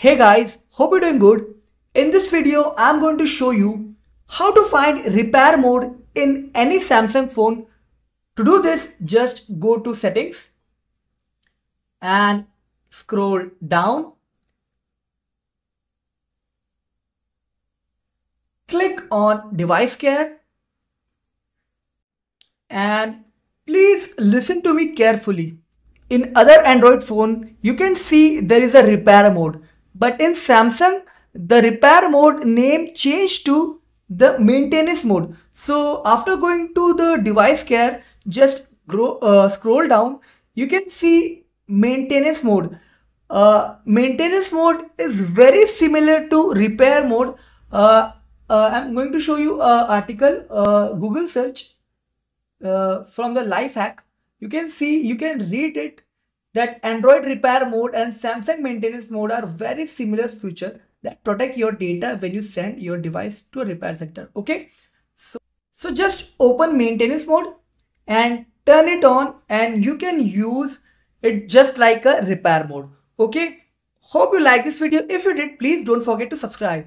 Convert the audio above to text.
Hey guys, hope you're doing good. In this video, I'm going to show you how to find repair mode in any Samsung phone. To do this, just go to settings and scroll down. Click on device care and please listen to me carefully. In other Android phone, you can see there is a repair mode. But in Samsung, the repair mode name changed to the maintenance mode. So after going to the device care, just scroll down. You can see maintenance mode. Maintenance mode is very similar to repair mode. I'm going to show you an article, Google search from the life hack. You can see, you can read it that Android repair mode and Samsung maintenance mode are very similar feature that protect your data when you send your device to a repair center. Okay, so just open maintenance mode and turn it on and you can use it just like a repair mode. Okay, hope you like this video. If you did, please don't forget to subscribe.